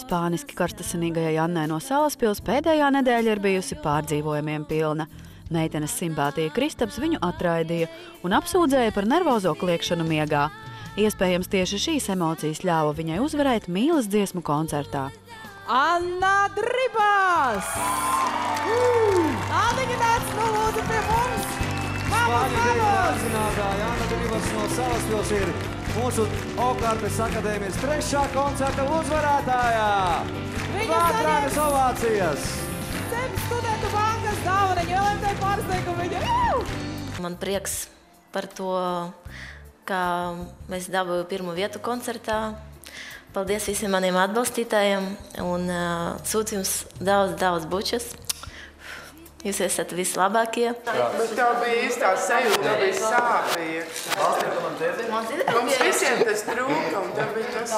Spāniski karstasinīgajai Annai no Salaspils pēdējā nedēļa ir bijusi pārdzīvojumiem pilna. Meitenes simpātija Kristaps viņu atraidīja un apsūdzēja par nervozo kliekšanu miegā. Iespējams, tieši šīs emocijas ļāva viņai uzvarēt mīlas dziesmu koncertā. Anna Dribas! Anniņa nāc nu lūdzu pie mums! Spāņu zinātāja Anna Dribas no Salaspils ir mūsu Okārpes akadēmijas 3. koncerta uzvarētājā! Vārtrānes ovācijas! Studentu bankas dāvaniņu, LMT pārsteigumu viņa! Man prieks par to, ka mēs dabūju 1. vietu koncertā. Paldies visiem maniem atbalstītājiem un sūtu jums daudz bučas. Jūs esat vislabākie. Bet tev bija īstā sajūta, tev bija sāpīgi. Mums visiem tas trūka un tev bija tas.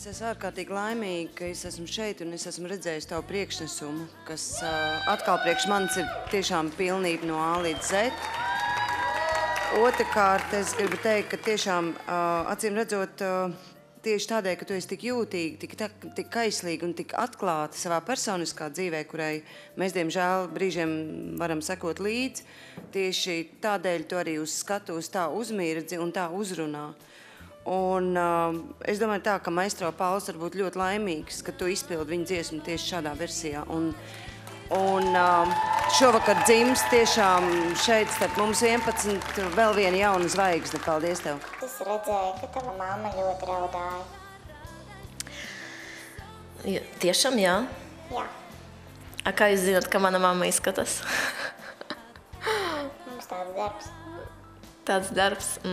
Es esmu ārkārtīgi laimīga, ka es esmu šeit un es esmu redzējis tavu priekšnesumu, kas atkal priekš manis ir tiešām pilnība no A līdz Z. Otrakārt, es gribu teikt, ka tiešām acīm redzot tieši tādēļ, ka tu esi tik jūtīgi, tik kaislīgi un tik atklāti savā personiskā dzīvē, kurai mēs, diemžēl, brīžiem varam sekot līdzi, tieši tādēļ tu arī uz skatuves tā uzmirdzi un tā uzrunā. Un es domāju tā, ka maestro Pauls var būt ļoti laimīgs, ka tu izpildi viņa dziesmu tieši šādā versijā. Un šovakar dzims tiešām šeit starp mums 11 vēl viena jauna zvaigzne. Paldies tev! Es redzēju, ka tava mamma ļoti raudāja. Tiešām, jā? Jā. Kā jūs zināt, ka mana mamma izskatās? Mums tāds darbs. Tāds darbs?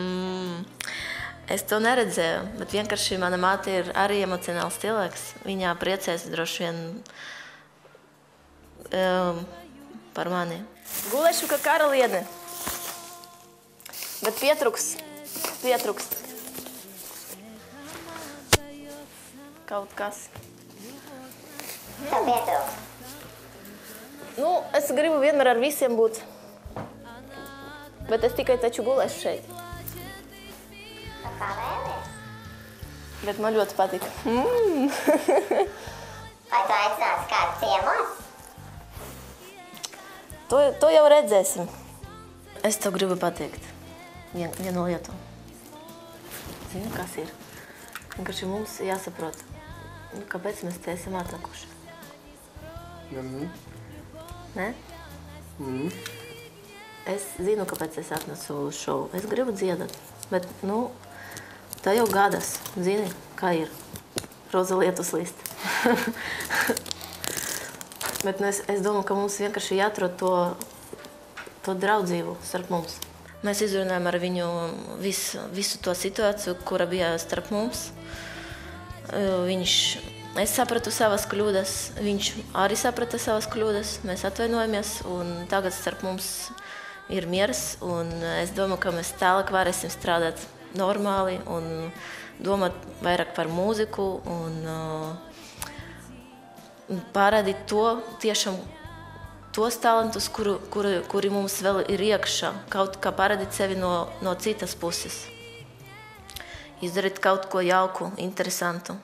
Es to neredzēju, bet vienkārši mana māte ir arī emocionāls cilvēks. Viņā priecēs droši vien par mani. Gulēšu kā karaliene, bet pietrūkst. Kaut kas. Tev pietrūkst? Nu, es gribu vienmēr ar visiem būt, bet es tikai taču gulēšu šeit. Kā vēlies? Bet man ļoti patika. Vai tu aicināsi kādu ciemos? To jau redzēsim. Es tev gribu pateikt vienu lietu. Zini, kas ir? Vienkārši mums jāsaprot, kāpēc mēs te esam atnākuši. Ne? Es zinu, kāpēc es atnesu uz šovu. Es gribu dziedāt, bet, tā jau gadas, zini, kā ir. Roza lietus līst. Bet es domāju, ka mums vienkārši jāatrod to draudzību starp mums. Mēs izrunājam ar viņu visu to situāciju, kura bija starp mums. Es sapratu savas kļūdas, viņš arī saprata savas kļūdas. Mēs atvainojamies un tagad starp mums ir miers. Un es domāju, ka mēs tālāk varēsim strādāt normāli un domāt vairāk par mūziku un parādīt tos talantus, kuri mums vēl ir iekšā, kaut kā parādīt sevi no citas puses. Izdarīt kaut ko jauku, interesantu.